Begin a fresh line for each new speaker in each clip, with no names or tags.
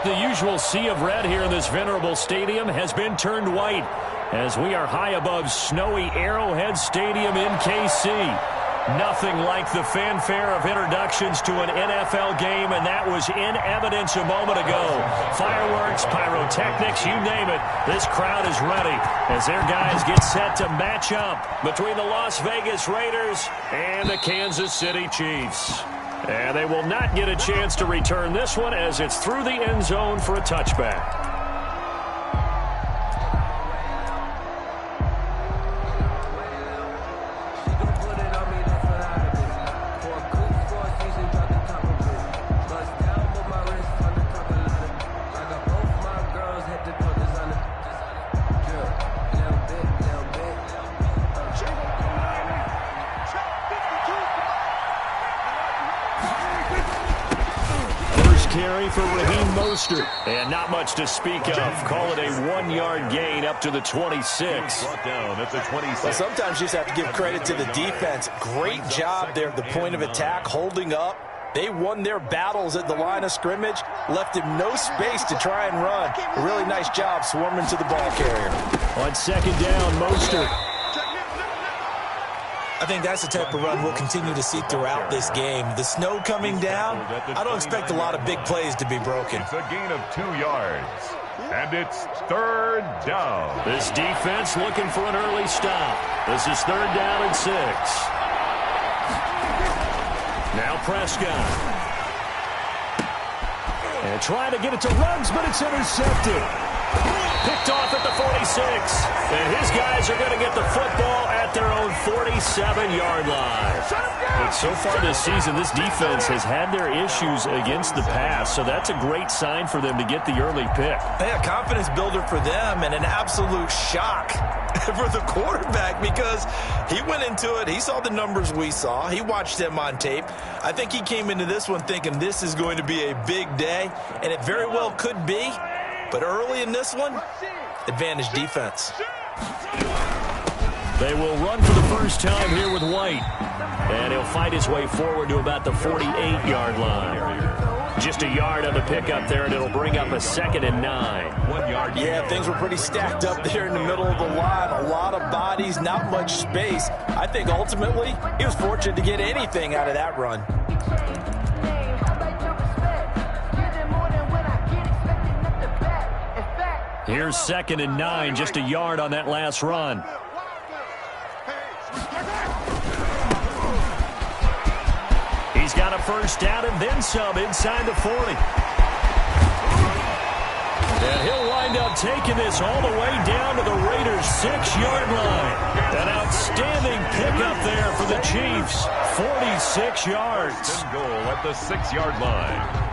The usual sea of red here in this venerable stadium has been turned white as we are high above snowy Arrowhead Stadium in KC. Nothing like the fanfare of introductions to an NFL game, and that was in evidence a moment ago. Fireworks, pyrotechnics, you name it. This crowd is ready as their guys get set to match up between the Las Vegas Raiders and the Kansas City Chiefs. And they will not get a chance to return this one as it's through the end zone for a touchback. Carry for Raheem Mostert. And not much to speak of. Call it a 1-yard gain up to the 26.
Brought down at the 26.
Well, sometimes you just have to give credit to the defense. Great job there at the point of attack, holding up. They won their battles at the line of scrimmage, left him no space to try and run. A really nice job swarming to the ball carrier.
On second down, Mostert.
I think that's the type of run we'll continue to see throughout this game. The snow coming down, I don't expect a lot of big plays to be broken.
It's a gain of 2 yards, and it's third down.
This defense looking for an early stop. This is third down and 6. Now Prescott. And trying to get it to Ruggs, but it's intercepted. Picked off at the 46. And his guys are going to get the football at their own 47-yard line. But so far this season, this defense has had their issues against the pass, so that's a great sign for them to get the early pick.
Yeah, confidence builder for them and an absolute shock for the quarterback because he went into it. He saw the numbers we saw. He watched them on tape. I think he came into this one thinking this is going to be a big day, and it very well could be. But early in this one, advantage defense.
They will run for the first time here with White. And he'll fight his way forward to about the 48-yard line. Just a yard on the pickup there, and it'll bring up a 2nd and 9.
1 yard.
Yeah, things were pretty stacked up there in the middle of the line. A lot of bodies, not much space. I think ultimately he was fortunate to get anything out of that run.
Here's 2nd and 9, just a yard on that last run. He's got a first down and then some inside the 40. And he'll wind up taking this all the way down to the Raiders' 6-yard line. An outstanding pickup there for the Chiefs. 46 yards.
Goal at the 6-yard line.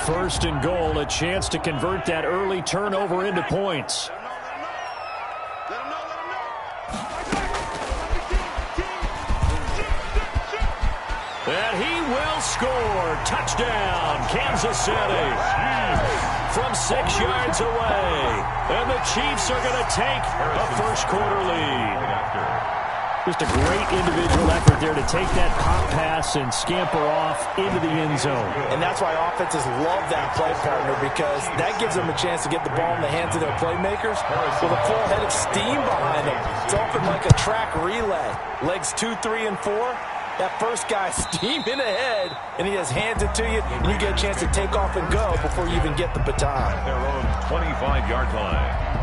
First and goal, a chance to convert that early turnover into points. And he will score. Touchdown, Kansas City. From 6 yards away. And the Chiefs are going to take a first-quarter lead. Just a great individual effort there to take that pop pass and scamper off into the end zone.
And that's why offenses love that play partner, because that gives them a chance to get the ball in the hands of their playmakers with a full head of steam behind them. It's often like a track relay. Legs 2, 3, and 4. That first guy steaming ahead, and he just hands it to you, and you get a chance to take off and go before you even get the baton.
Their own 25-yard line.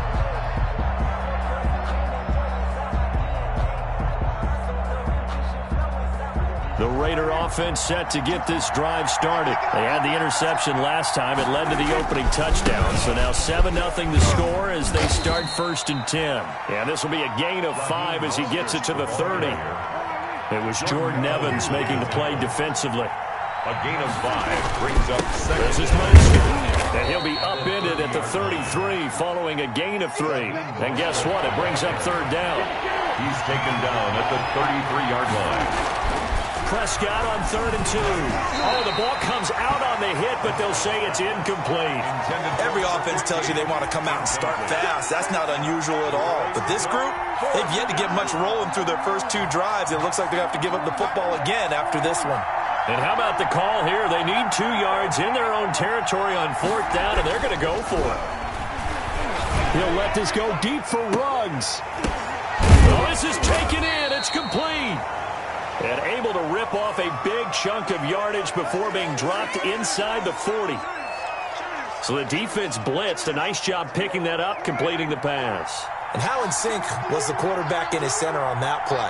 The Raider offense set to get this drive started. They had the interception last time. It led to the opening touchdown. So now 7-0 the score as they start 1st and 10. And this will be a gain of 5 as he gets it to the 30. It was Jordan Evans making the play defensively.
A gain of 5 brings up 2nd.
This is Mostert. And he'll be upended at the 33 following a gain of 3. And guess what? It brings up 3rd down.
He's taken down at the 33-yard line.
Prescott on 3rd and 2. Oh, the ball comes out on the hit, but they'll say it's incomplete.
Every offense tells you they want to come out and start fast. That's not unusual at all. But this group, They've yet to get much rolling through their first 2 drives. It looks like they're going to have to give up the football again after this one.
And how about the call here? They need 2 yards in their own territory on 4th down, and they're going to go for it. He'll let this go deep for Ruggs. Oh, this is taken in. It's complete. And able to rip off a big chunk of yardage before being dropped inside the 40. So the defense blitzed. A nice job picking that up, completing the pass.
And how in sync was the quarterback and his center on that play?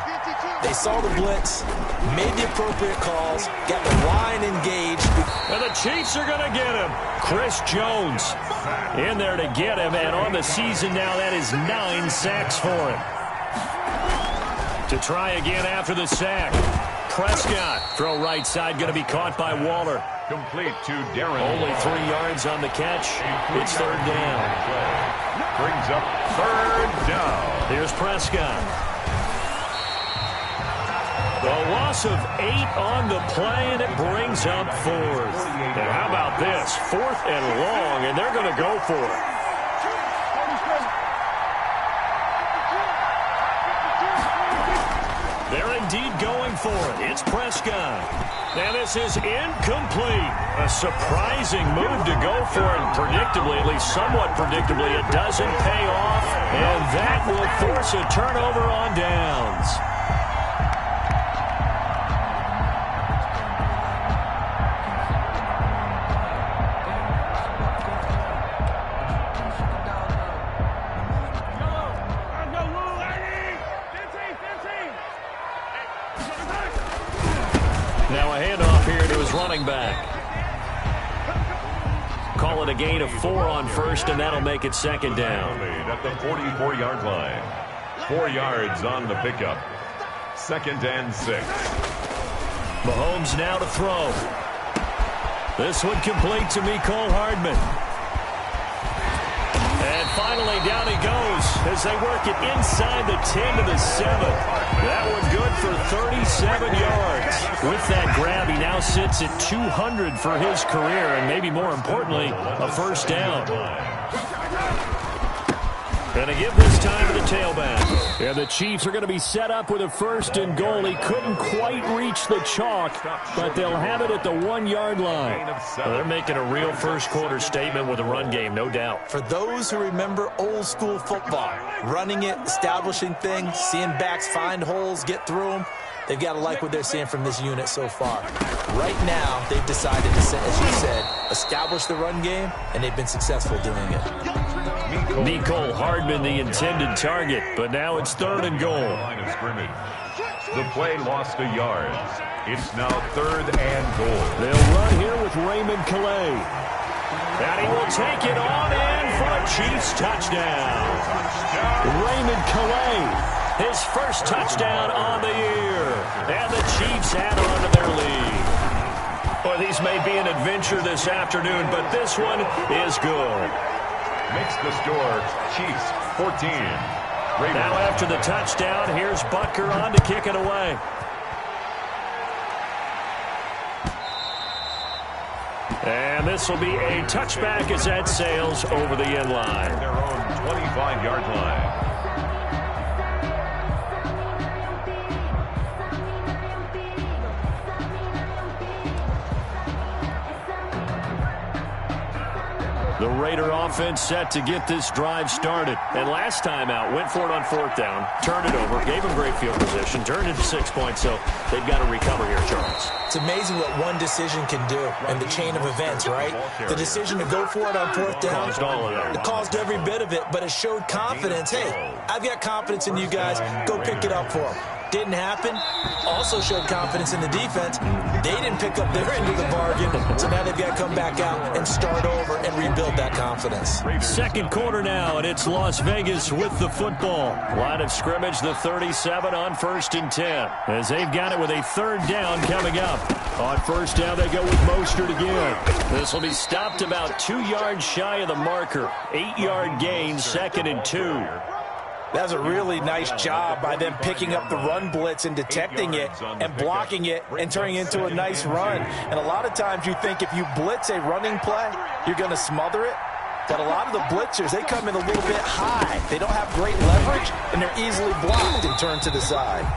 They saw the blitz, made the appropriate calls, got the line engaged.
And the Chiefs are going to get him. Chris Jones in there to get him. And on the season now, that is 9 sacks for him. To try again after the sack. Prescott, throw right side, going to be caught by Waller.
Complete to Darren.
Only 3 yards on the catch. It's 3rd down.
Brings up 3rd down.
Here's Prescott. The loss of 8 on the play, and it brings up 4th. And how about this? 4th and long, and they're going to go for it. They're indeed going for it. It's Prescott. And this is incomplete. A surprising move to go for it. Predictably, at least somewhat predictably, it doesn't pay off. And that will force a turnover on downs. Now a handoff here to his running back. Call it a gain of 4 on 1st, and that'll make it 2nd down.
At the 44-yard line. 4 yards on the pickup. 2nd and 6.
Mahomes now to throw. This one complete to Mecole Hardman. And finally down he goes as they work it inside the 10 to the 7. That one good for 37 yards. With that grab, he now sits at 200 for his career, and maybe more importantly, a 1st down. And to give this time to the tailback. And the Chiefs are going to be set up with a 1st and goal. He couldn't quite reach the chalk, but they'll have it at the 1-yard line. Well, they're making a real first-quarter statement with a run game, no doubt.
For those who remember old-school football, running it, establishing things, seeing backs find holes, get through them, they've got to like what they're seeing from this unit so far. Right now, they've decided to, as you said, establish the run game, and they've been successful doing it.
Mecole Hardman, the intended target, but now it's 3rd and goal.
Line of scrimmage. The play lost a yard. It's now 3rd and goal.
They'll run here with Raymond Calais. And he will take it on in for a Chiefs touchdown. Raymond Calais, his 1st touchdown on the year. And the Chiefs add on to their lead. Well, these may be an adventure this afternoon, but this one is good.
Makes the score Chiefs 14.
Now after the touchdown, here's Butker on to kick it away. And this will be a touchback as that sails over the end line.
Their own 25-yard line.
The Raider offense set to get this drive started. And last time out, went for it on 4th down, turned it over, gave them great field position, turned into 6 points, so they've got to recover here, Charles.
It's amazing what one decision can do in the chain of events, right? The decision to go for it on 4th down,
Caused all of that.
it caused every bit of it, but it showed confidence. Hey, I've got confidence in you guys. Go pick it up for them. Didn't happen. Also showed confidence in the defense. They didn't pick up their end of the bargain, so now they've got to come back out and start over and rebuild that confidence.
2nd quarter now, and it's Las Vegas with the football. Line of scrimmage, the 37 on 1st and 10. As they've got it with a 3rd down coming up. On 1st down, they go with Mostert again. This will be stopped about 2 yards shy of the marker. 8-yard gain, 2nd and 2.
That was a really nice job by them picking up the run blitz and detecting it and blocking it and turning it into a nice run. And a lot of times you think if you blitz a running play, you're going to smother it. But a lot of the blitzers, they come in a little bit high. They don't have great leverage, and they're easily blocked and turned to the side.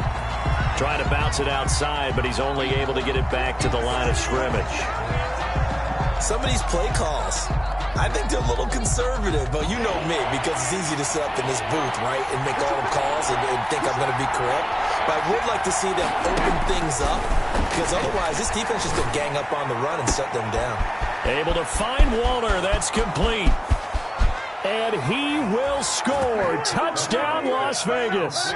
Trying to bounce it outside, but he's only able to get it back to the line of scrimmage.
Some of these play calls, I think they're a little conservative, but you know me, because it's easy to sit up in this booth, right, and make all the calls and think I'm going to be correct. But I would like to see them open things up, because otherwise this defense just going to gang up on the run and shut them down.
Able to find Waller. That's complete. And he will score. Touchdown, Las Vegas.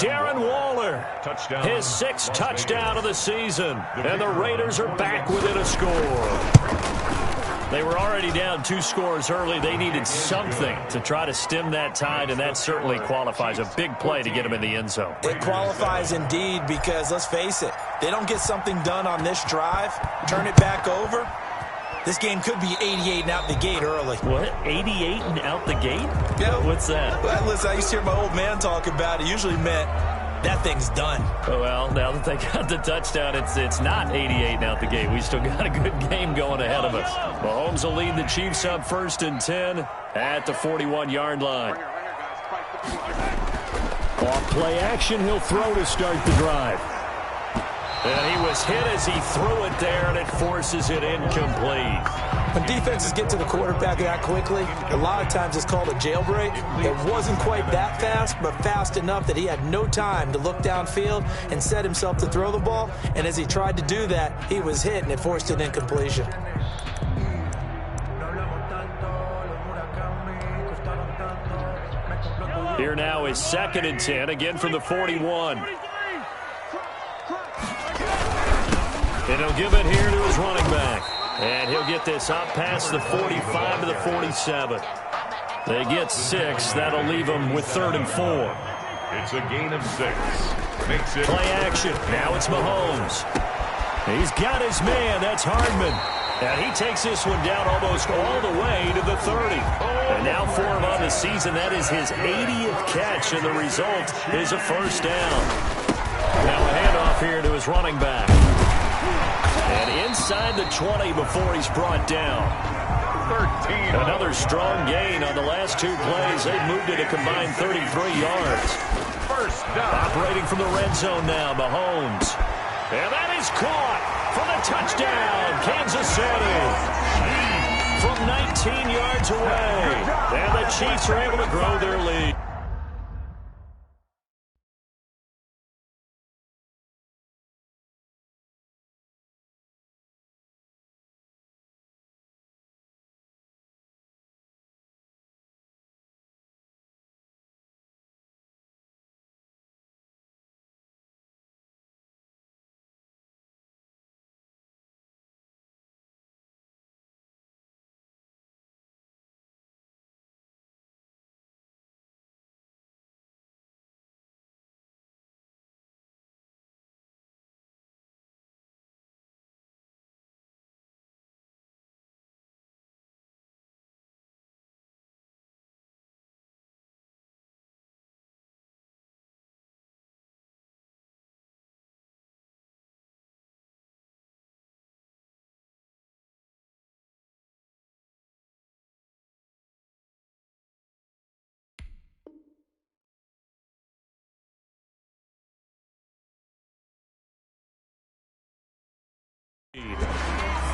Darren Waller, his 6th touchdown of the season. And the Raiders are back within a score. They were already down 2 scores early. They needed something to try to stem that tide, and that certainly qualifies. A big play to get them in the end zone.
It qualifies indeed, because let's face it, they don't get something done on this drive, turn it back over. This game could be 88 and out the gate early.
What? 88 and out the gate?
Yeah.
What's that?
Well, listen, I used to hear my old man talk about it. Usually meant that thing's done.
Well, now that they got the touchdown, it's not 88 and out the gate. We still got a good game going ahead of us. Mahomes will lead the Chiefs up 1st and 10 at the 41-yard line. Off play action, he'll throw to start the drive. And he was hit as he threw it there, and it forces it incomplete.
When defenses get to the quarterback that quickly, a lot of times it's called a jailbreak. It wasn't quite that fast, but fast enough that he had no time to look downfield and set himself to throw the ball. And as he tried to do that, he was hit, and it forced an incompletion.
Here now is 2nd and 10, again from the 41. And he'll give it here to his running back. And he'll get this up past the 45 to the 47. They get 6. That'll leave them with 3rd and 4.
It's a gain of 6. Makes it
play action. Now it's Mahomes. He's got his man. That's Hardman. And he takes this one down almost all the way to the 30. And now for him on the season, that is his 80th catch, and the result is a 1st down. Now a handoff here to his running back. And inside the 20 before he's brought down.
13.
Another strong gain on the last 2 plays. They've moved it a combined 33 yards.
1st down.
Operating from the red zone now, Mahomes. And that is caught for the touchdown, Kansas City. From 19 yards away. And the Chiefs are able to grow their lead.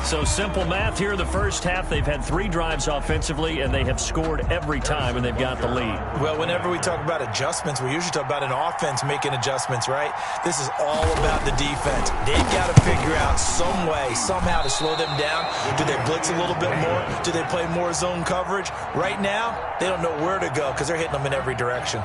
So simple math here in the first half. They've had 3 drives offensively, and they have scored every time, and they've got the lead.
Well, whenever we talk about adjustments, we usually talk about an offense making adjustments, right? This is all about the defense. They've got to figure out some way, somehow to slow them down. Do they blitz a little bit more? Do they play more zone coverage? Right now, they don't know where to go because they're hitting them in every direction.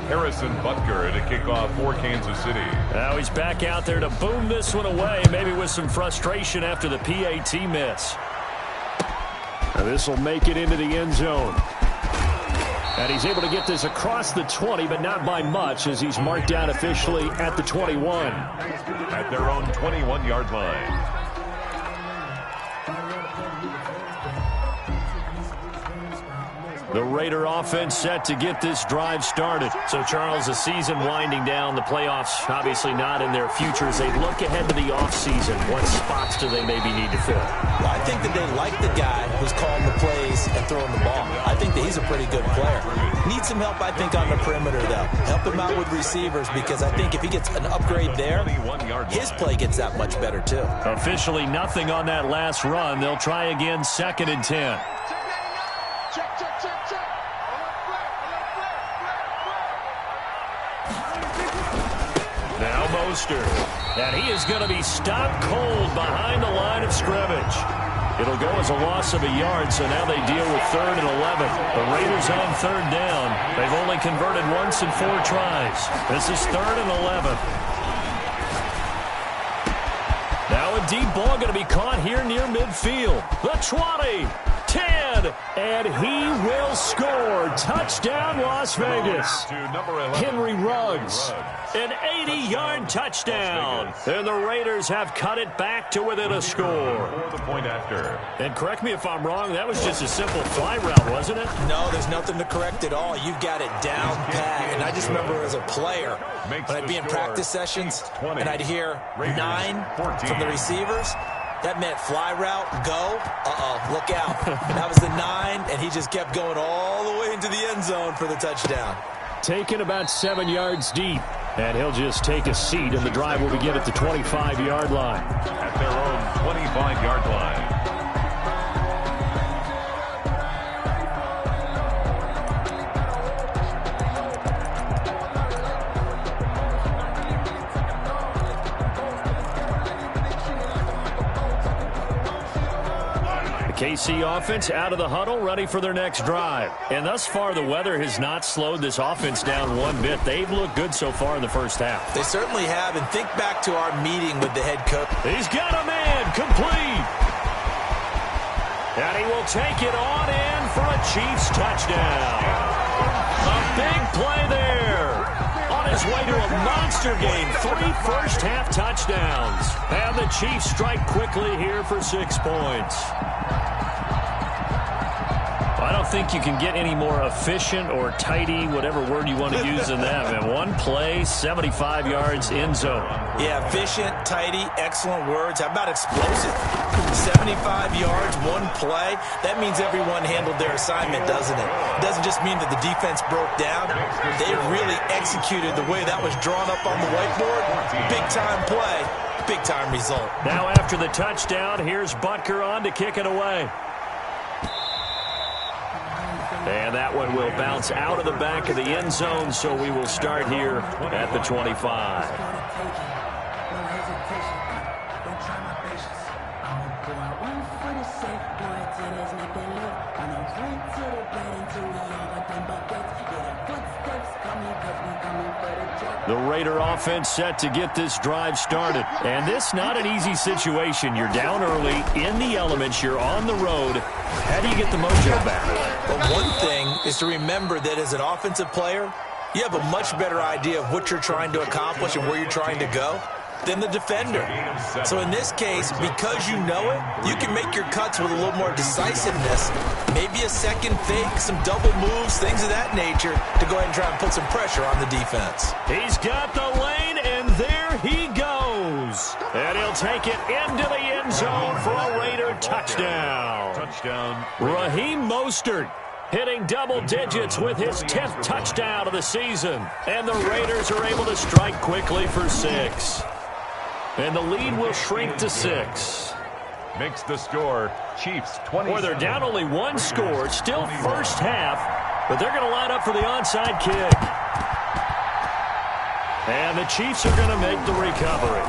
Harrison Butker to kick off for Kansas City.
Now he's back out there to boom this one away, maybe with some frustration after the PAT miss. Now this will make it into the end zone. And he's able to get this across the 20, but not by much, as he's marked down officially at the 21.
At their own 21-yard line.
The Raider offense set to get this drive started.
So, Charles, the season winding down, the playoffs obviously not in their future. As they look ahead to the offseason, what spots do they maybe need to fill?
Well, I think that they like the guy who's calling the plays and throwing the ball. I think that he's a pretty good player. Needs some help, I think, on the perimeter, though. Help him out with receivers, because I think if he gets an upgrade there, his play gets that much better, too.
Officially nothing on that last run. They'll try again, 2nd and 10. Now Mostert. And he is going to be stopped cold behind the line of scrimmage. It'll go as a loss of a yard, so now they deal with 3rd and 11. The Raiders on 3rd down. They've only converted once in 4 tries. This is 3rd and 11. Now a deep ball going to be caught here near midfield. The 20, 10, and he will score. Touchdown, Las Vegas. Henry Ruggs. An 80-yard touchdown. And the Raiders have cut it back to within a score.
For the point after.
And correct me if I'm wrong, that was just a simple fly route, wasn't it?
No, there's nothing to correct at all. You've got it down pat. And I just remember as a player, when I'd be in practice sessions, and I'd hear 9 from the receivers, that meant fly route, go, look out. That was the 9, and he just kept going all the way into the end zone for the touchdown.
Taken about 7 yards deep. And he'll just take a seat, and the drive will begin at the 25-yard line.
At their own 25-yard line.
KC offense out of the huddle, ready for their next drive. And thus far, the weather has not slowed this offense down one bit. They've looked good so far in the first half.
They certainly have, and think back to our meeting with the head coach.
He's got a man complete. And he will take it on in for a Chiefs touchdown. A big play there. On his way to a monster game, 3 first-half touchdowns. And the Chiefs strike quickly here for 6 points. I don't think you can get any more efficient or tidy, whatever word you want to use in that. And one play, 75 yards, end zone.
Yeah, efficient, tidy, excellent words. How about explosive? 75 yards, one play. That means everyone handled their assignment, doesn't it? It doesn't just mean that the defense broke down. They really executed the way that was drawn up on the whiteboard. Big-time play, big-time result.
Now after the touchdown, here's Butker on to kick it away. And that one will bounce out of the back of the end zone, so we will start here at the 25. The Raider offense set to get this drive started. And this not an easy situation. You're down early, in the elements, you're on the road. How do you get the mojo back?
But one thing is to remember that as an offensive player, you have a much better idea of what you're trying to accomplish and where you're trying to go than the defender. So in this case, because you know it, you can make your cuts with a little more decisiveness, maybe a second fake, some double moves, things of that nature, to go ahead and try and put some pressure on the defense.
He's got the lane, and there he goes. And he'll take it into the end zone for a Raider touchdown. Raheem Mostert hitting double digits with his 10th touchdown of the season. And the Raiders are able to strike quickly for 6. And the lead will shrink to 6.
Makes the score Chiefs 20.
Boy, they're down only 1 score. Still first half, but they're going to line up for the onside kick. And the Chiefs are going to make the recovery.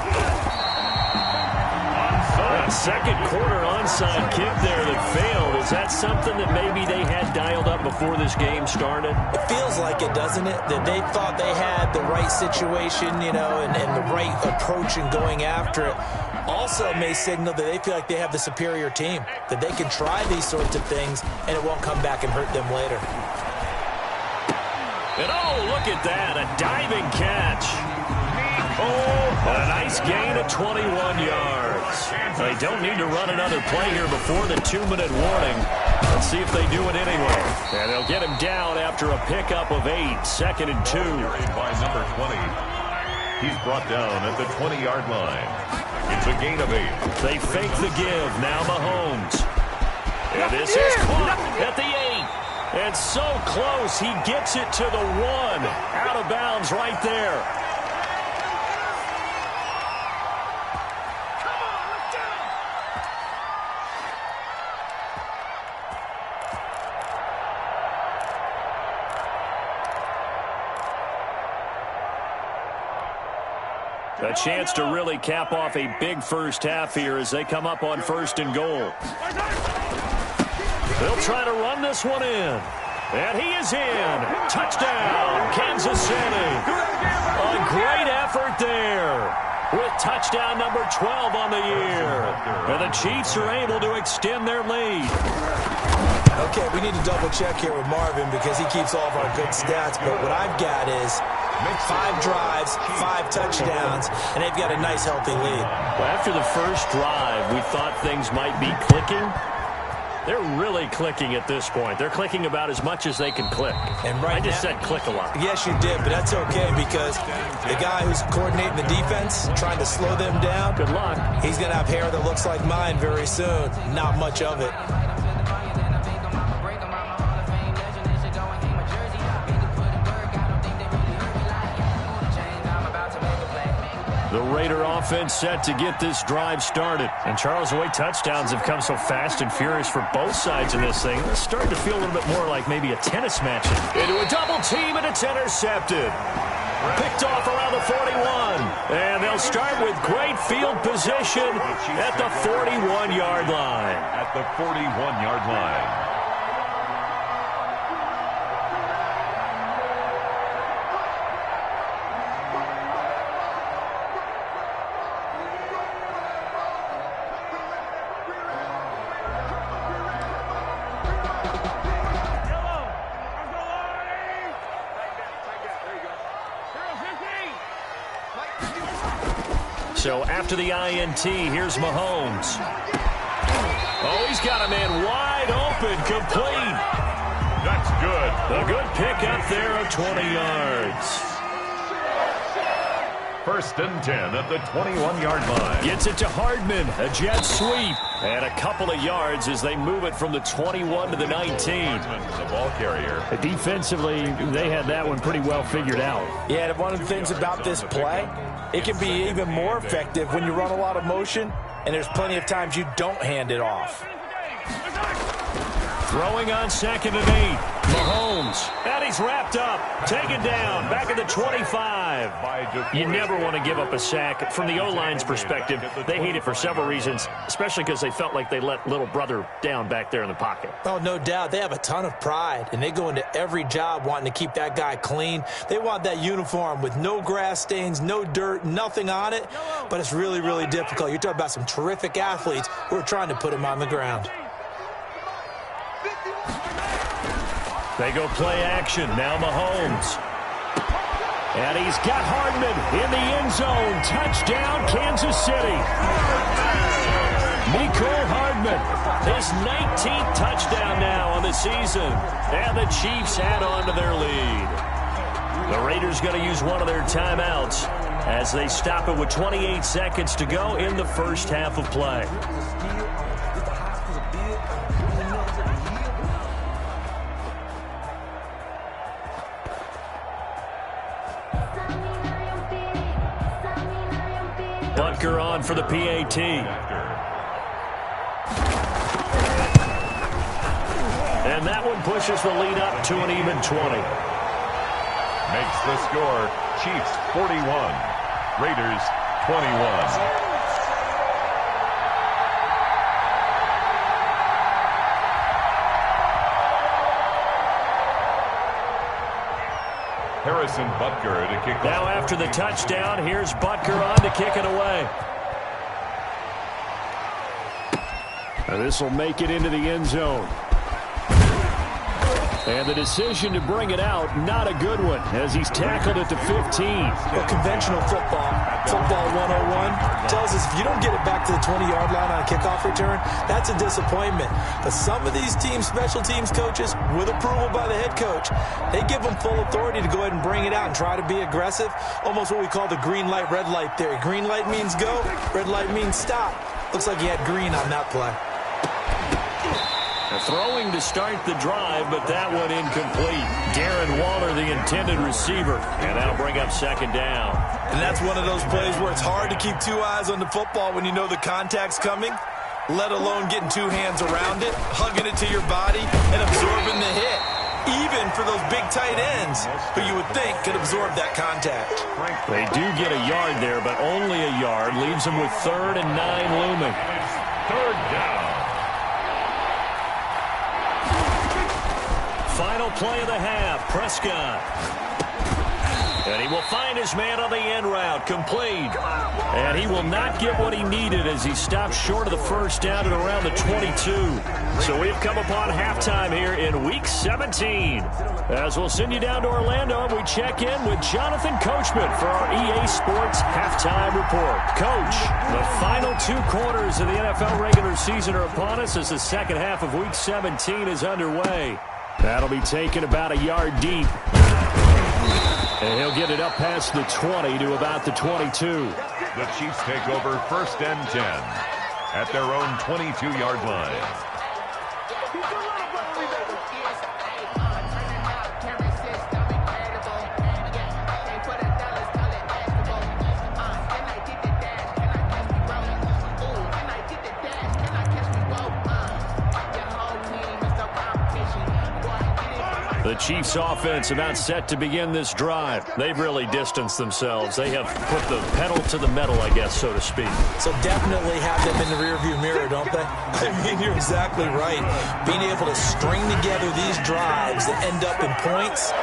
That second quarter onside kick there that failed. Is that something that maybe they had dialed up before this game started?
It feels like it, doesn't it? That they thought they had the right situation, you know, and the right approach in going after it. Also may signal that they feel like they have the superior team, that they can try these sorts of things and it won't come back and hurt them later.
And oh, look at that, a diving catch. Oh, a nice gain of 21 yards. They don't need to run another play here before the 2-minute warning. Let's see if they do it anyway. And they'll get him down after a pickup of 8. 2nd and 2.
By number 20. He's brought down at the 20-yard line. It's a gain of 8.
They fake the give. Now Mahomes. And this is caught at the 8. And so close, he gets it to the 1. Out of bounds right there. A chance to really cap off a big first half here as they come up on 1st and goal. They'll try to run this one in. And he is in. Touchdown, Kansas City. A great effort there with touchdown number 12 on the year. And the Chiefs are able to extend their lead.
Okay, we need to double check here with Marvin because he keeps all of our good stats. But what I've got is 5 drives, 5 touchdowns, and they've got a nice, healthy lead.
Well, after the first drive, we thought things might be clicking. They're really clicking at this point. They're clicking about as much as they can click.
And right
I just said click a lot.
Yes, you did, but that's okay because the guy who's coordinating the defense, trying to slow them down,
good luck.
He's going to have hair that looks like mine very soon. Not much of it.
The Raider offense set to get this drive started. And Charles, the way touchdowns have come so fast and furious for both sides in this thing, it's starting to feel a little bit more like maybe a tennis match. Into a double team, and it's intercepted. Picked off around the 41. And they'll start with great field position at the 41-yard line.
At the 41-yard line.
So after the INT, here's Mahomes. Oh, he's got a man wide open, complete.
That's good.
A good pick up there of 20 yards.
1st and 10 at the 21-yard line.
Gets it to Hardman, a jet sweep. And a couple of yards as they move it from the 21 to the 19.
The ball carrier.
Defensively, they had that one pretty well figured out.
Yeah, and one of the things about this play, it can be even more effective when you run a lot of motion, and there's plenty of times you don't hand it off.
Throwing on 2nd and 8. Mahomes. And he's wrapped up. Taken down. Back at the 25. You never want to give up a sack. From the O-line's perspective, they hate it for several reasons, especially because they felt like they let little brother down back there in the pocket.
Oh, no doubt. They have a ton of pride, and they go into every job wanting to keep that guy clean. They want that uniform with no grass stains, no dirt, nothing on it. But it's really, really difficult. You're talking about some terrific athletes who are trying to put him on the ground.
They go play action. Now Mahomes. And he's got Hardman in the end zone. Touchdown, Kansas City. Mecole Hardman, his 19th touchdown now on the season. And the Chiefs add on to their lead. The Raiders going to use one of their timeouts as they stop it with 28 seconds to go in the first half of play. Butker on for the PAT. And that one pushes the lead up to an even 20.
Makes the score Chiefs 41, Raiders 21. Harrison Butker to kick.
Now after the touchdown, here's Butker on to kick it away.
This will make it into the end zone. And the decision to bring it out, not a good one, as he's tackled at the 15.
Well, conventional football 101, tells is if you don't get it back to the 20-yard line on a kickoff return, that's a disappointment. But some of these teams, special teams coaches, with approval by the head coach, they give them full authority to go ahead and bring it out and try to be aggressive, almost what we call the green light, red light theory. Green light means go, red light means stop. Looks like he had green on that play.
Throwing to start the drive, but that one incomplete. Darren Waller, the intended receiver, and that'll bring up second down.
And that's one of those plays where it's hard to keep two eyes on the football when you know the contact's coming, let alone getting two hands around it, hugging it to your body, and absorbing the hit. Even for those big tight ends who you would think could absorb that contact.
They do get a yard there, but only a yard. Leaves them with 3rd and 9 looming.
Third down.
Final play of the half, Prescott. And he will find his man on the end route, complete. And he will not get what he needed as he stopped short of the first down at around the 22. So we've come upon halftime here in Week 17. As we'll send you down to Orlando, and we check in with Jonathan Coachman for our EA Sports Halftime Report. Coach, the final 2 quarters of the NFL regular season are upon us as the second half of Week 17 is underway.
That'll be taken about a yard deep. And he'll get it up past the 20 to about the 22.
The Chiefs take over 1st and 10 at their own 22-yard line.
The Chiefs offense about set to begin this drive. They've really distanced themselves. They have put the pedal to the metal, I guess, so to speak.
So definitely have them in the rearview mirror, don't they? I mean, you're exactly right. Being able to string together these drives that end up in points,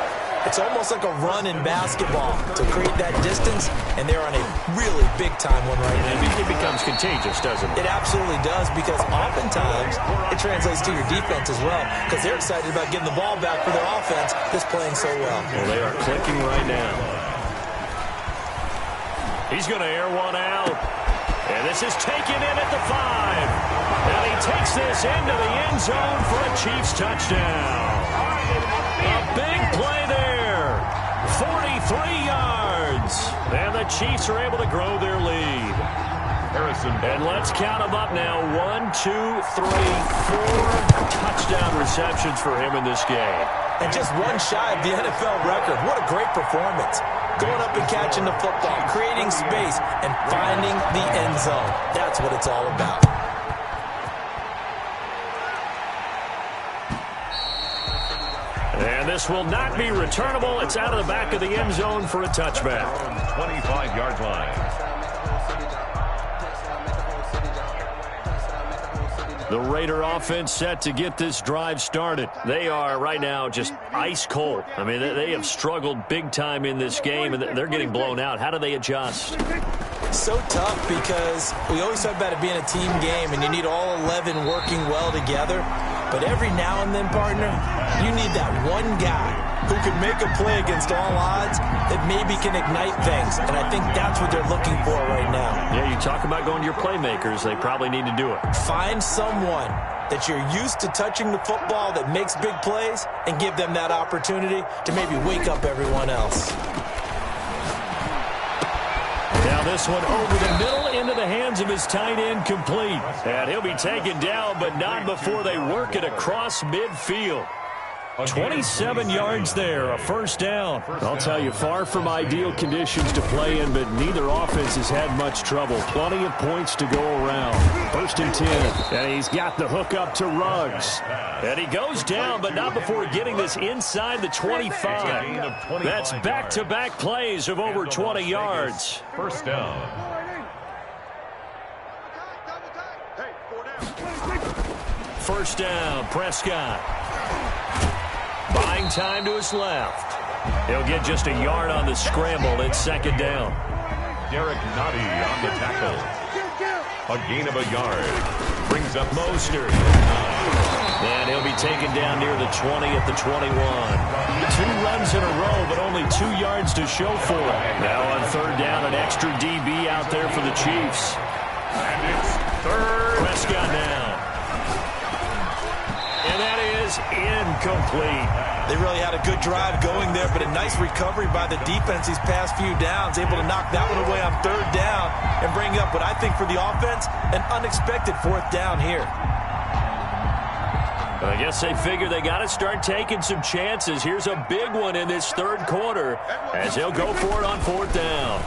it's almost like a run in basketball to create that distance, and they're on a really big-time one right now.
It becomes contagious, doesn't it?
It absolutely does, because oftentimes it translates to your defense as well, because they're excited about getting the ball back for their offense that's playing so well.
Well, they are clicking right now. He's going to air one out. And this is taken in at the 5. And he takes this into the end zone for a Chiefs touchdown. A big play there. 43 yards. And the Chiefs are able to grow their lead.
Harrison.
And let's count them up now. 1, 2, 3, 4 touchdown receptions for him in this game.
And just one shy of the NFL record. What a great performance. Going up and catching the football, creating space, and finding the end zone. That's what it's all about.
And this will not be returnable. It's out of the back of the end zone for a touchback.
25-yard line.
The Raider offense set to get this drive started. They are right now just ice cold. I mean, they have struggled big time in this game, and they're getting blown out. How do they adjust?
So tough, because we always talk about it being a team game, and you need all 11 working well together. But every now and then, partner, you need that one guy who can make a play against all odds that maybe can ignite things. And I think that's what they're looking for right now.
Yeah, you talk about going to your playmakers. They probably need to do it.
Find someone that you're used to touching the football that makes big plays and give them that opportunity to maybe wake up everyone else.
Now this one over the middle into the hands of his tight end, complete. And he'll be taken down, but not before they work it across midfield. 27 yards there, a first down.
I'll tell you, far from ideal conditions to play in, but neither offense has had much trouble. Plenty of points to go around. 1st and 10, and he's got the hook up to Ruggs.
And he goes down, but not before getting this inside the 25. That's back-to-back plays of over 20 yards.
First down.
First down, Prescott. Buying time to his left. He'll get just a yard on the scramble. It's second down.
Derek Nottie on the tackle. A gain of a yard. Brings up Mostert.
And he'll be taken down near the 20 at the 21. 2 runs in a row, but only 2 yards to show for it. Now on third down, an extra DB out there for the Chiefs.
And it's third.
Prescott now. And that is incomplete.
They really had a good drive going there, but a nice recovery by the defense these past few downs, able to knock that one away on third down and bring up what I think for the offense, an unexpected fourth down here.
I guess they figure they got to start taking some chances. Here's a big one in this third quarter as they'll go for it on fourth down.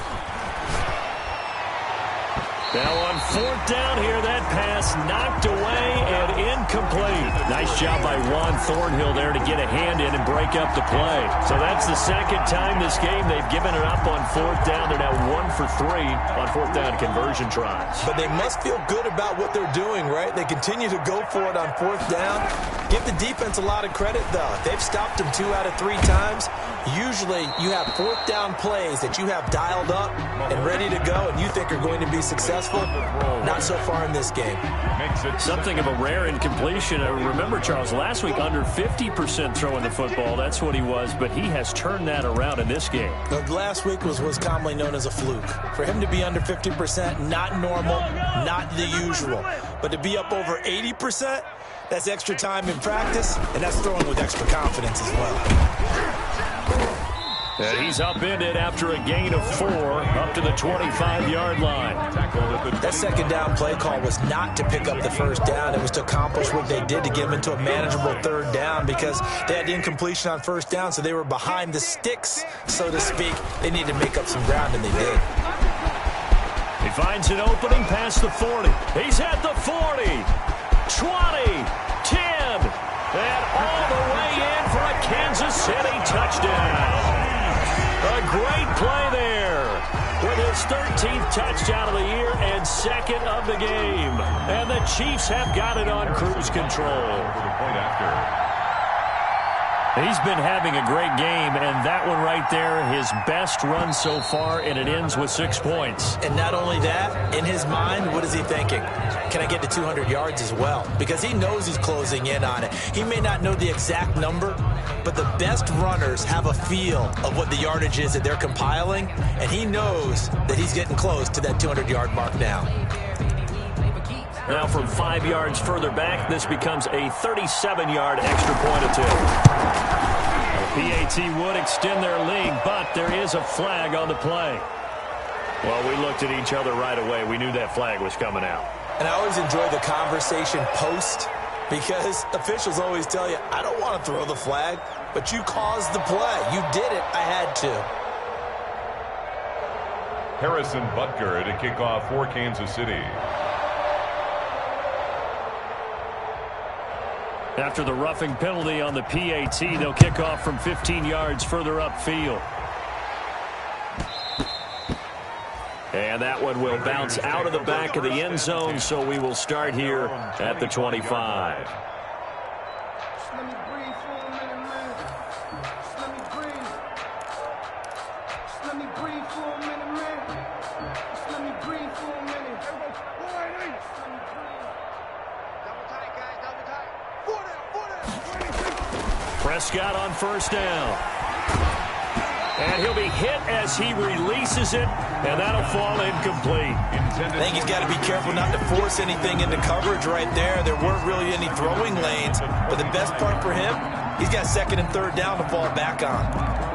Now on fourth down here, that pass knocked away and incomplete. Nice job by Juan Thornhill there to get a hand in and break up the play. So that's the second time this game they've given it up on fourth down. They're now 1 for 3 on fourth down conversion tries.
But they must feel good about what they're doing, right? They continue to go for it on fourth down. Give the defense a lot of credit, though. They've stopped them 2 out of 3 times. Usually you have fourth down plays that you have dialed up and ready to go and you think are going to be successful. Not so far in this game.
Something of a rare incompletion. I remember, Charles, last week under 50% throwing the football. That's what he was, but he has turned that around in this game.
Last week was commonly known as a fluke. For him to be under 50%, not normal, not the usual. But to be up over 80%, that's extra time in practice, and that's throwing with extra confidence as well.
And he's upended after a gain of 4 up to the 25-yard line.
That second down play call was not to pick up the first down. It was to accomplish what they did to get them into a manageable third down because they had incompletion on first down, so they were behind the sticks, so to speak. They needed to make up some ground, and they did.
He finds an opening past the 40. He's at the 40, 20, 10, and all the way in for a Kansas City touchdown. A great play there with his 13th touchdown of the year and second of the game. And the Chiefs have got it on cruise control. He's been having a great game, and that one right there, his best run so far, and it ends with 6 points.
And not only that, in his mind, what is he thinking? Can I get to 200 yards as well? Because he knows he's closing in on it. He may not know the exact number, but the best runners have a feel of what the yardage is that they're compiling, and he knows that he's getting close to that 200-yard mark now.
Now from 5 yards further back, this becomes a 37-yard extra point attempt. PAT would extend their lead, but there is a flag on the play. Well, we looked at each other right away. We knew that flag was coming out.
And I always enjoy the conversation post because officials always tell you, I don't want to throw the flag, but you caused the play. You did it. I had to.
Harrison Butker to kick off for Kansas City.
After the roughing penalty on the PAT, they'll kick off from 15 yards further upfield. And that one will bounce out of the back of the end zone, so we will start here at the 25. Prescott on first down. And he'll be hit as he releases it, and that'll fall incomplete.
I think he's got to be careful not to force anything into coverage right there. There weren't really any throwing lanes, but the best part for him, he's got second and third down to fall back on.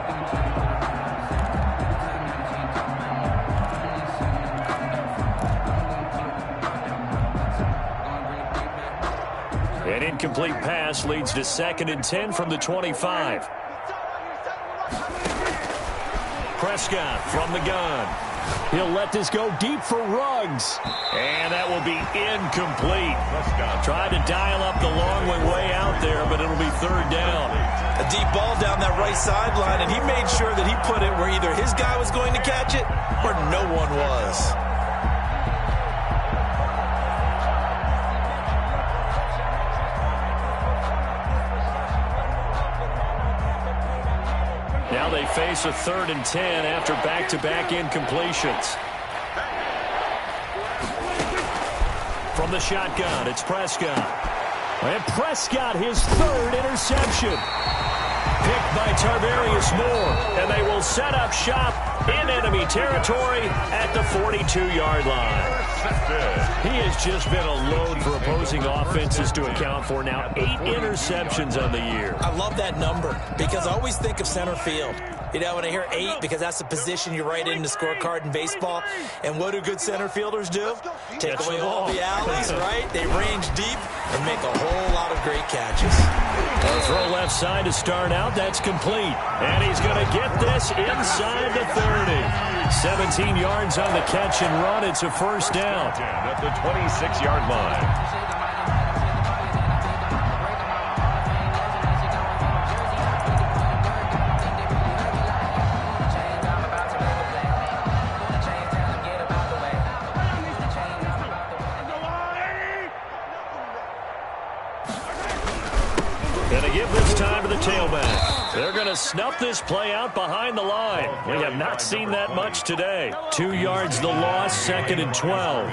An incomplete pass leads to 2nd and 10 from the 25. Prescott from the gun. He'll let this go deep for Ruggs. And that will be incomplete. Tried to dial up the long way out there, but it'll be third down.
A deep ball down that right sideline, and he made sure that he put it where either his guy was going to catch it or no one was.
Now they face a 3rd and 10 after back-to-back incompletions. From the shotgun, it's Prescott. And Prescott, his 3rd interception. Picked by Tarvarius Moore. And they will set up shop in enemy territory at the 42-yard line. He has just been a load for opposing offenses to account for. Now 8 interceptions on the year.
I love that number because I always think of center field. You know, when I hear 8, because that's the position you write in the scorecard in baseball. And what do good center fielders do? Take away all the alleys, right? They range deep and make a whole lot of great catches.
A throw left side to start out. That's complete. And he's going to get this inside the 30. 17 yards on the catch and run. It's a first down.
At the 26-yard line.
Going to give this time to the tailback. They're going to snuff this play out behind the line. We have not seen that much today. 2 yards the loss, 2nd and 12.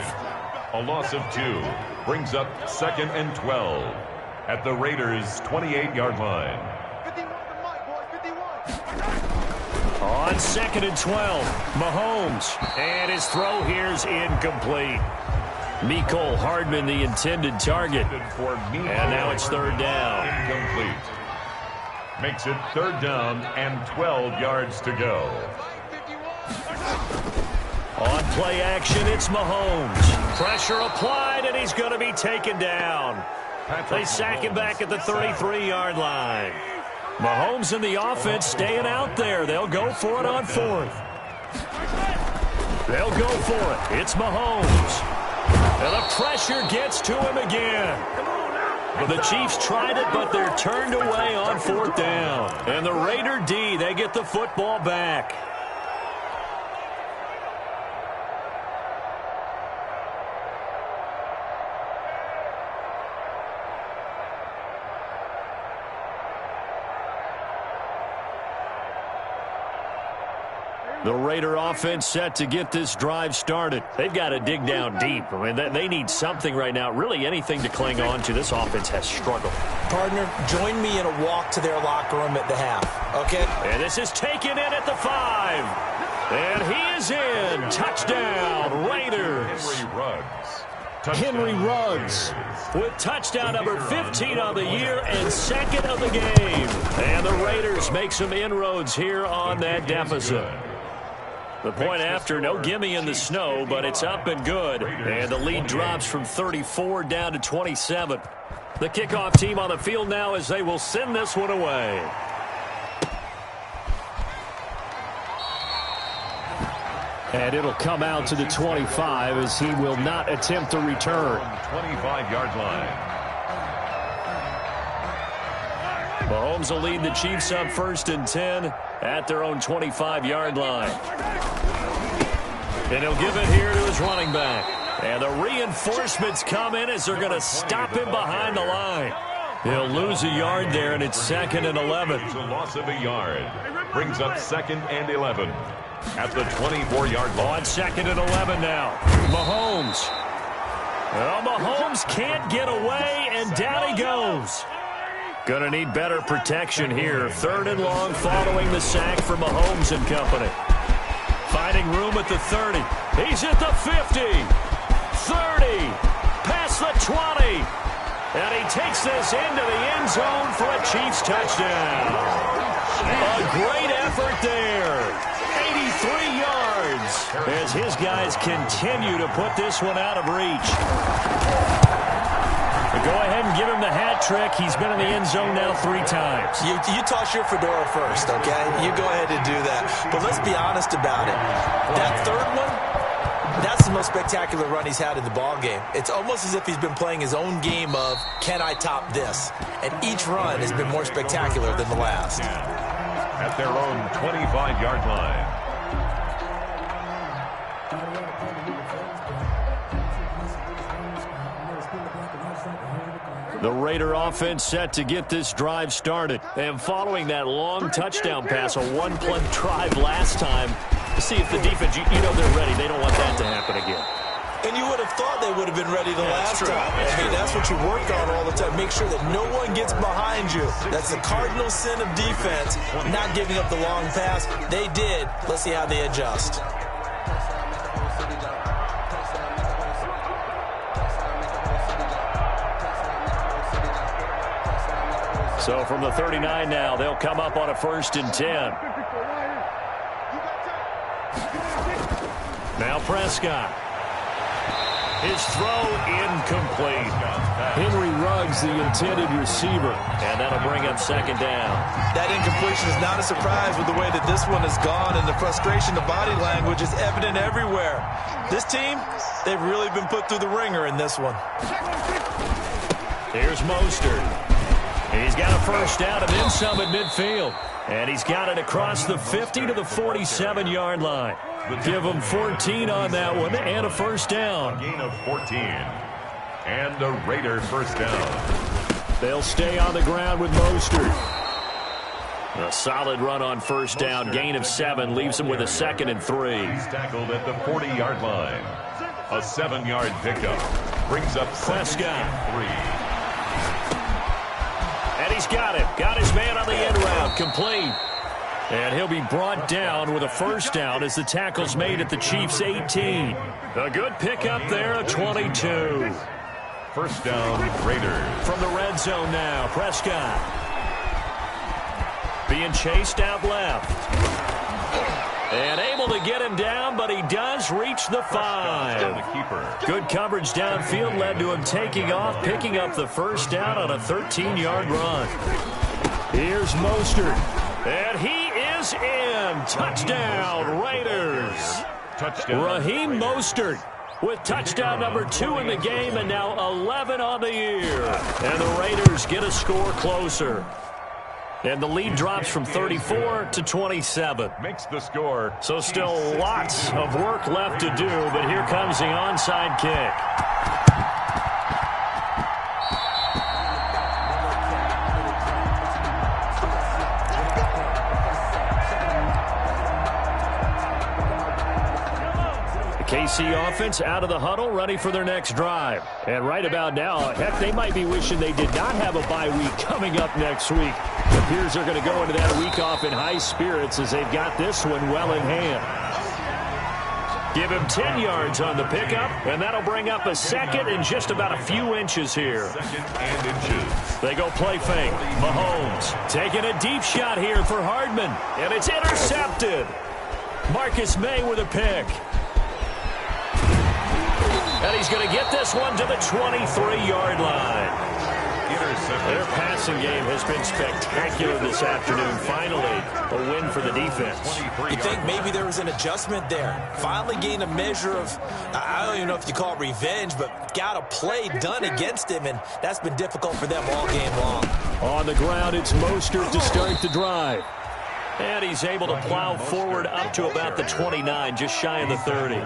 A loss of 2 brings up 2nd and 12 at the Raiders' 28-yard line.
On 2nd and 12, Mahomes. And his throw here's incomplete. Mecole Hardman, the intended target. And now it's 3rd down.
Incomplete. Makes it 3rd down and 12 yards to go.
On play action, it's Mahomes. Pressure applied, and he's going to be taken down. They sack him back at the 33-yard line. Mahomes and the offense staying out there. They'll go for it on 4th. They'll go for it. It's Mahomes. And the pressure gets to him again. The Chiefs tried it, but they're turned away on 4th down. And the Raider D, they get the football back. The Raider offense set to get this drive started. They've got to dig down deep. I mean, they need something right now, really anything to cling on to. This offense has struggled.
Partner, join me in a walk to their locker room at the half, okay?
And this is taken in at the 5. And he is in. Touchdown, Raiders. Henry Ruggs with touchdown number 15 on the year and 2nd of the game. And the Raiders make some inroads here on that deficit. The point after, no gimme in the snow, but it's up and good. And the lead drops from 34 down to 27. The kickoff team on the field now as they will send this one away. And it'll come out to the 25 as he will not attempt to return.
25-yard line.
Mahomes will lead the Chiefs up 1st and 10 at their own 25-yard line. And he'll give it here to his running back. And the reinforcements come in as they're going to stop him behind the line. He'll lose a yard there, and it's 2nd and 11.
It's a loss of a yard. Brings up 2nd and 11 at the 24-yard line.
On 2nd and 11 now. Mahomes. Well, Mahomes can't get away, and down he goes. Gonna need better protection here. 3rd and long following the sack for Mahomes and company. Finding room at the 30. He's at the 50. 30. Past the 20. And he takes this into the end zone for a Chiefs touchdown. A great effort there. 83 yards as his guys continue to put this one out of reach. Go ahead and give him the hat trick. He's been in the end zone now 3 times.
You toss your fedora first, okay? You go ahead and do that. But let's be honest about it. That 3rd one, that's the most spectacular run he's had in the ball game. It's almost as if he's been playing his own game of, can I top this? And each run has been more spectacular than the last.
At their own 25-yard line.
The Raider offense set to get this drive started. And following that long touchdown pass, a 1-play drive last time, to see if the defense, you know they're ready. They don't want that to happen again.
And you would have thought they would would have been ready the last time. I mean, that's what you work on all the time. Make sure that no one gets behind you. That's the cardinal sin of defense, not giving up the long pass. They did. Let's see how they adjust.
So from the 39 now, they'll come up on a 1st and 10. Now Prescott. His throw incomplete.
Henry Ruggs, the intended receiver.
And that'll bring up 2nd down.
That incompletion is not a surprise with the way that this one has gone, and the frustration, the body language is evident everywhere. This team, they've really been put through the ringer in this one.
Here's Mostert. He's got a 1st down and then some at midfield. And he's got it across the 50 to the 47-yard line. Give him 14 on that one and a 1st down.
A gain of 14. And a Raider 1st down.
They'll stay on the ground with Mostert.
A solid run on 1st down. Gain of 7 leaves him with a 2nd and 3.
He's tackled at the 40-yard line. A 7-yard pickup. Brings up
Prescott.
3.
And he's got him. Got his man on the end route. Complete. And he'll be brought down with a 1st down as the tackle's made at the Chiefs' 18. A good pickup there, a 22.
1st down, Raiders.
From the red zone now, Prescott. Being chased out left. And able to get him down, but he does reach the 5. Good coverage downfield led to him taking off, picking up the 1st down on a 13-yard run.
Here's Mostert.
And he is in. Touchdown, Raiders. Raheem Mostert with touchdown number 2 in the game and now 11 on the year. And the Raiders get a score closer. And the lead drops from 34 to 27.
Makes the score.
So still lots of work left to do, but here comes the onside kick. KC offense out of the huddle, ready for their next drive. And right about now, heck, they might be wishing they did not have a bye week coming up next week. It appears they're going to go into that week off in high spirits as they've got this one well in hand. Give him 10 yards on the pickup, and that'll bring up a 2nd and just about a few inches here.
2nd and inches.
They go play fake. Mahomes taking a deep shot here for Hardman, and it's intercepted. Marcus May with a pick. And he's going to get this one to the 23-yard line. Their passing game has been spectacular this afternoon. Finally, a win for the defense.
You think maybe there was an adjustment there? Finally gained a measure of, I don't even know if you call it revenge, but got a play done against him, and that's been difficult for them all game long.
On the ground, it's Mostert to start the drive.
And he's able to plow forward up to about the 29, just shy of the 30.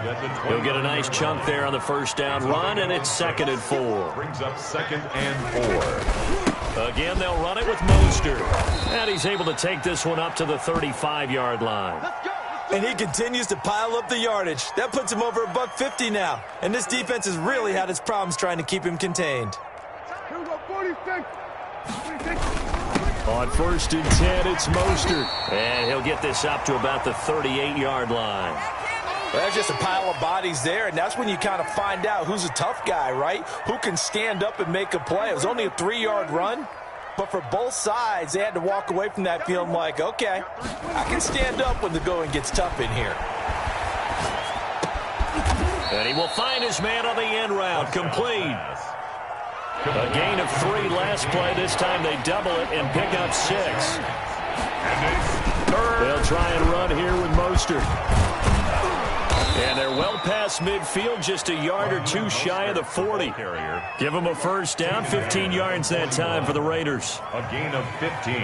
He'll get a nice chunk there on the 1st down run, and it's 2nd and 4.
Brings up 2nd and 4.
Again, they'll run it with Mostert. And he's able to take this one up to the 35-yard line.
And he continues to pile up the yardage. That puts him over $150 now. And this defense has really had its problems trying to keep him contained.
On 1st and 10, it's Mostert.
And he'll get this up to about the 38-yard line.
Well, that's just a pile of bodies there, and that's when you kind of find out who's a tough guy, right? Who can stand up and make a play. It was only a 3-yard run, but for both sides, they had to walk away from that feeling like, okay, I can stand up when the going gets tough in here.
And he will find his man on the end route, complete. A gain of 3 last play. This time they double it and pick up 6.
They'll try and run here with Mostert.
And they're well past midfield, just a yard or 2 shy of the 40. Give them a 1st down, 15 yards that time for the Raiders.
A gain of 15.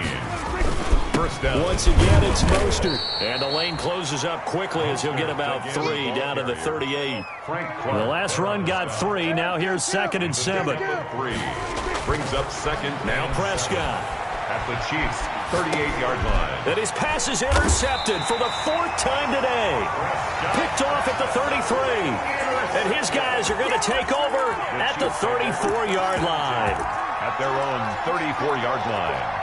1st down.
Once again, it's Mostert.
And the lane closes up quickly as he'll get about 3 down to the 38. The last run got 3. Now here's 2nd and 7.
3. Brings up 2nd.
Now Prescott.
At the Chiefs' 38-yard line.
And his pass is intercepted for the 4th time today. Picked off at the 33. And
And his guys are going to take over at the 34-yard line.
At their own 34-yard line.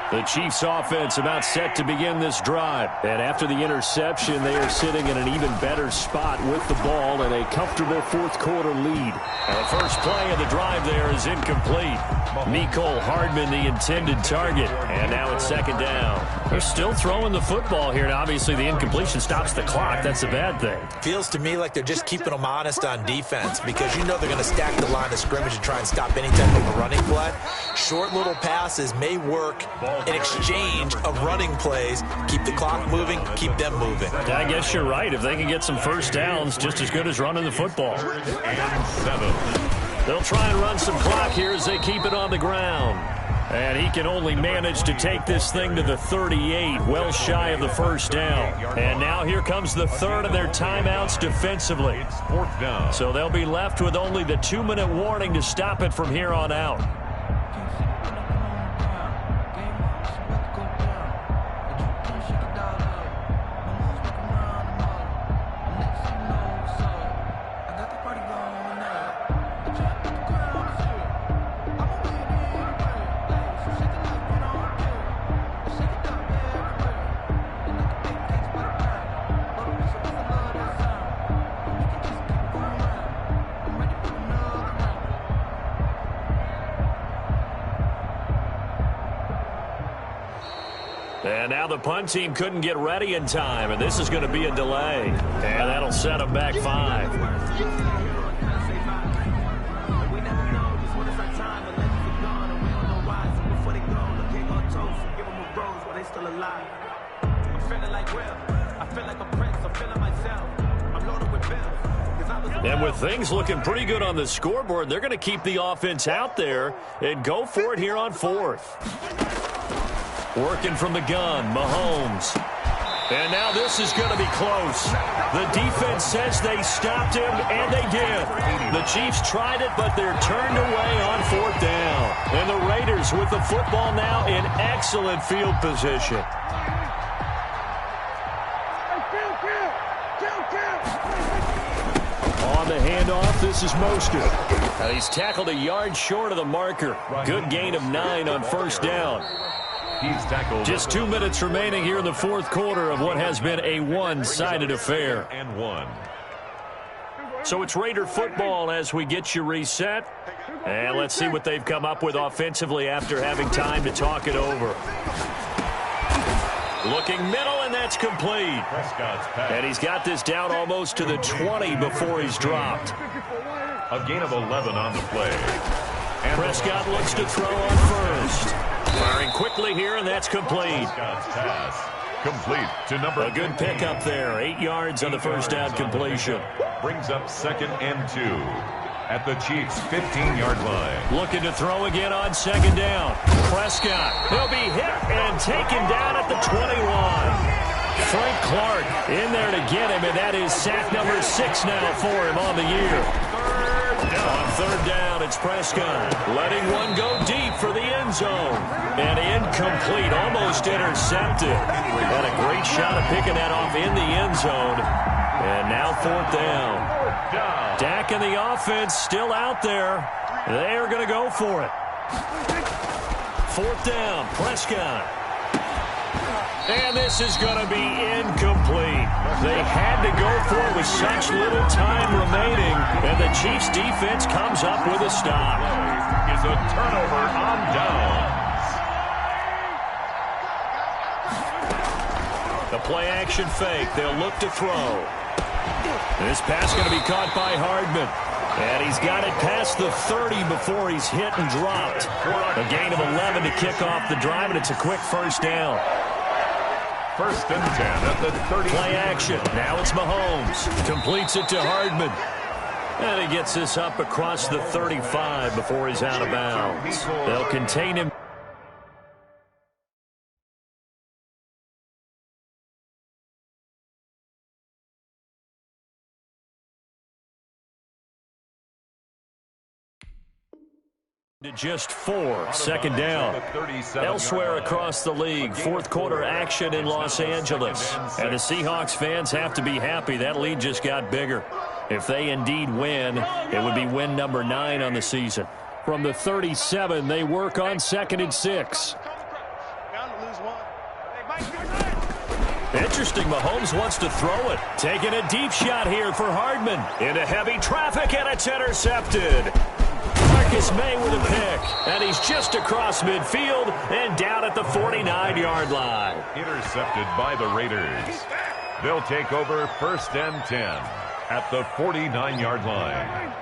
The Chiefs offense about set to begin this drive. And after the interception, they are sitting in an even better spot with the ball and a comfortable fourth-quarter lead. And the first play of the drive there is incomplete. Mecole Hardman, the intended target. And now it's second down. They're still throwing the football here. And obviously, the incompletion stops the clock. That's a bad thing.
Feels to me like they're just keeping them honest on defense because you know they're going to stack the line of scrimmage and try and stop any type of a running play. Short little passes may work in exchange of running plays. Keep the clock moving, keep them moving.
I guess you're right. If they can get some first downs, just as good as running the football.
3rd and 7.
They'll try and run some clock here as they keep it on the ground. And he can only manage to take this thing to the 38, well shy of the first down. And now here comes the third of their timeouts defensively.
It's 4th down.
So they'll be left with only the 2-minute warning to stop it from here on out. And now the punt team couldn't get ready in time, and this is going to be a delay. And that'll set them back 5. And with things looking pretty good on the scoreboard, they're going to keep the offense out there and go for it here on 4th. Working from the gun, Mahomes. And now this is going to be close. The defense says they stopped him, and they did. The Chiefs tried it, but they're turned away on 4th down. And the Raiders with the football now in excellent field position. On the handoff, this is Mostert. He's tackled a yard short of the marker. Good gain of 9 on first down.
He's tackled.
Just 2 minutes remaining here in the fourth quarter of what has been a one-sided affair.
And 1.
So it's Raider football as we get you reset. And let's see what they've come up with offensively after having time to talk it over. Looking middle, and that's complete. And he's got this down almost to the 20 before he's dropped.
A gain of 11 on the play. And
Prescott looks to throw on first. Firing quickly here, and that's complete.
Prescott's pass complete to number.
A good pickup there. 8 yards on the first down completion.
Brings up 2nd and 2 at the Chiefs' 15-yard line.
Looking to throw again on 2nd down. Prescott. He'll be hit and taken down at the 21. Frank Clark in there to get him, and that is sack number 6 now for him on the year. On 3rd down, it's Prescott letting one go deep for the end zone. And incomplete, almost intercepted. Had a great shot of picking that off in the end zone. And now 4th down. Dak and the offense still out there. They are going to go for it. 4th down, Prescott. And this is going to be incomplete. They had to go for it with such little time remaining, and the Chiefs' defense comes up with a stop.
Is a turnover on downs.
The play-action fake. They'll look to throw. This pass going to be caught by Hardman. And he's got it past the 30 before he's hit and dropped. A gain of 11 to kick off the drive, and it's a quick first down.
1st and 10 at the 30.
Play action. Now it's Mahomes. Completes it to Hardman. And he gets this up across the 35 before he's out of bounds. They'll contain him. To just 4, second down. Elsewhere across the league, fourth quarter action in Los Angeles. And the Seahawks fans have to be happy. That lead just got bigger. If they indeed win, it would be win number 9 on the season.
From the 37, they work on 2nd and 6.
Interesting, Mahomes wants to throw it. Taking a deep shot here for Hardman. Into heavy traffic, and it's intercepted. Marcus May with a pick, and he's just across midfield and down at the 49-yard line.
Intercepted by the Raiders. They'll take over 1st and 10 at the 49-yard line.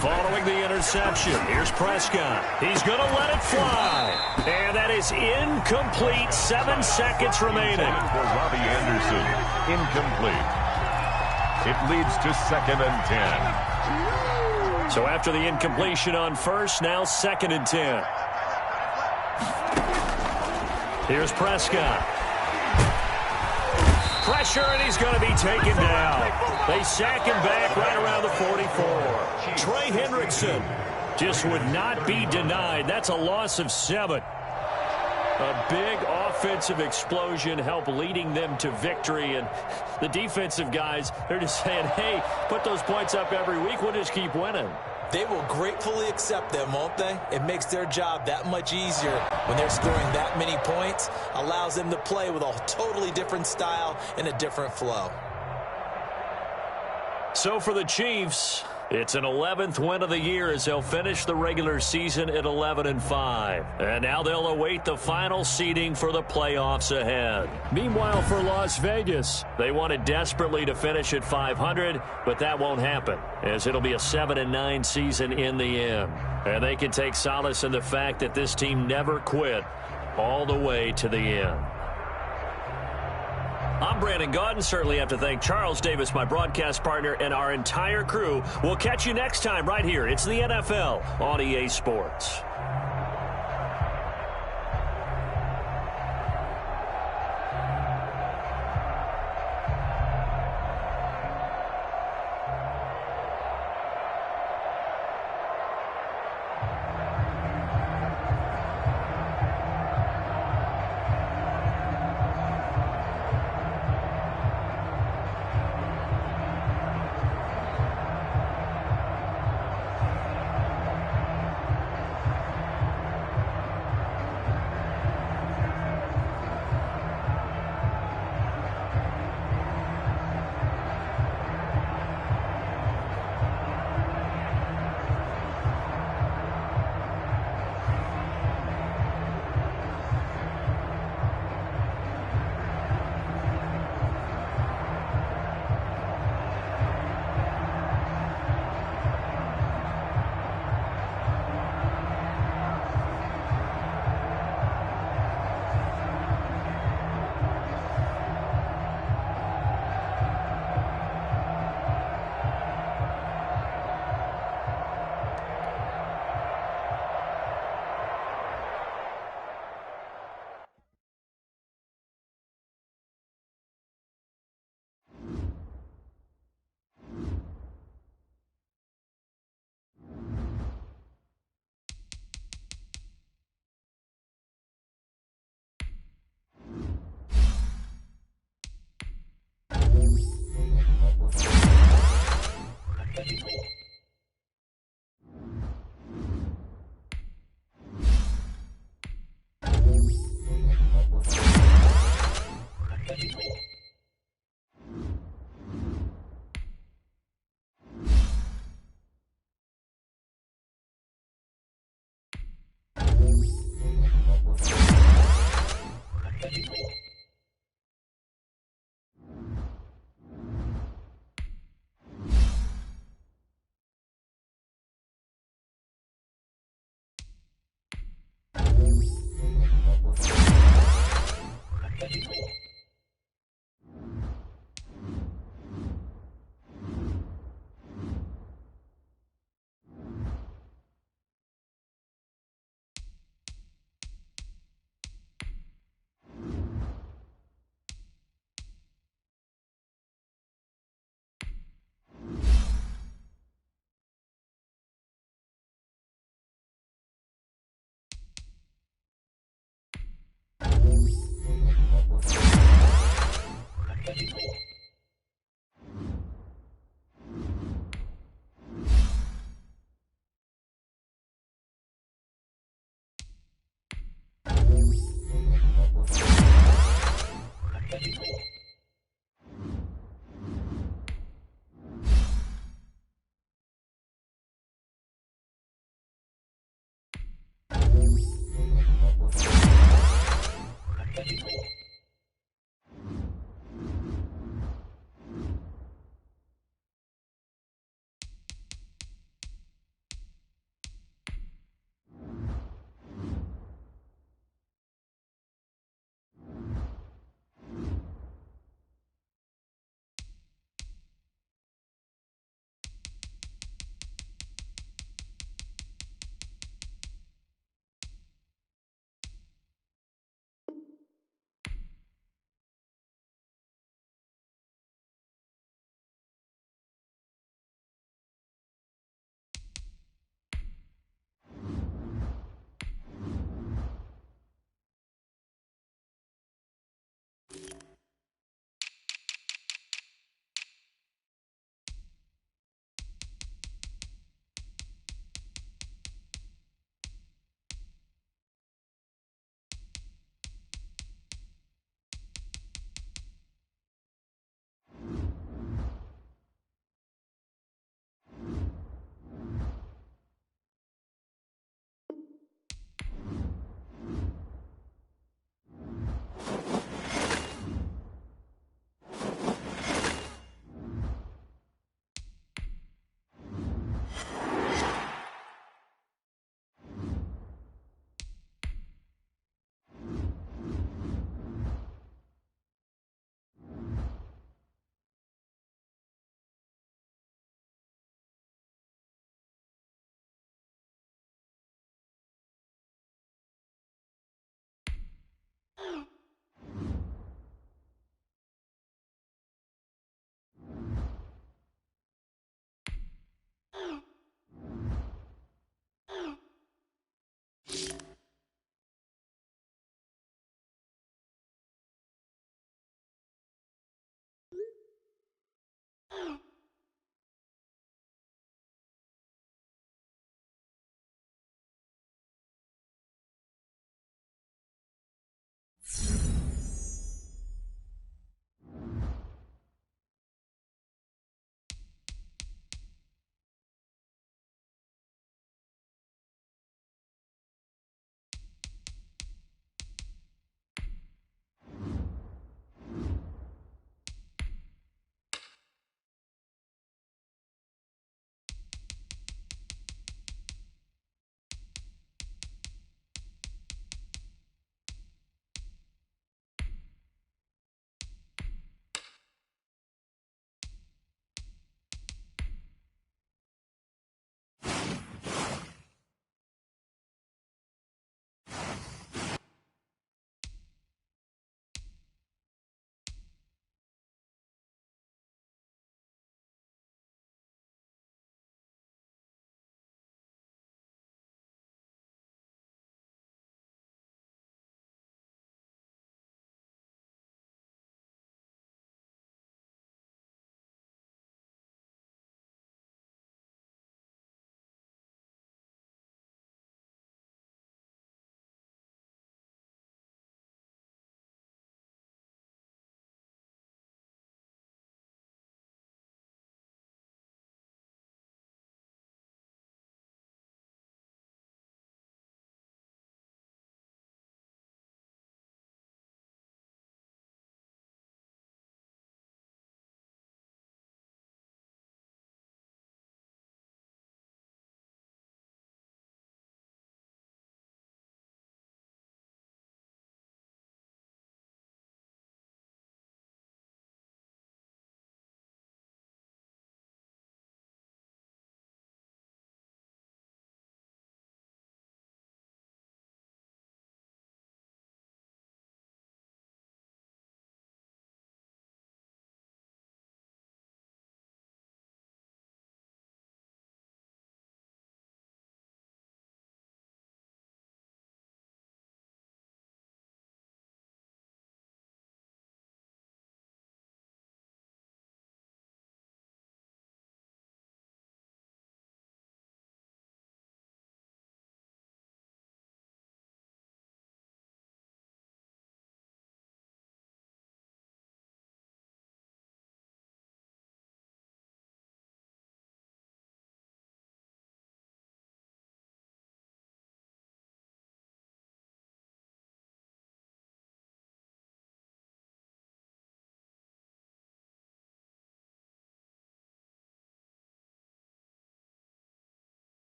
Following the interception, here's Prescott. He's going to let it fly. And that is incomplete. 7 seconds remaining.
For Robbie Anderson, incomplete. It leads to 2nd and 10.
So after the incompletion on first, now 2nd and 10. Here's Prescott. Pressure, and he's going to be taken down. They sack him back right around the 44. Trey Hendrickson just would not be denied. That's a loss of 7. A big offensive explosion helped leading them to victory. And the defensive guys, they're just saying, hey, put those points up every week. We'll just keep winning.
They will gratefully accept them, won't they? It makes their job that much easier when they're scoring that many points. Allows them to play with a totally different style and a different flow.
So for the Chiefs, it's an 11th win of the year as they'll finish the regular season at 11-5. And now they'll await the final seeding for the playoffs ahead.
Meanwhile, for Las Vegas,
they wanted desperately to finish at 500, but that won't happen, as it'll be a 7-9 season in the end. And they can take solace in the fact that this team never quit all the way to the end. I'm Brandon Gaudin. Certainly have to thank Charles Davis, my broadcast partner, and our entire crew. We'll catch you next time right here. It's the NFL on EA Sports.
you.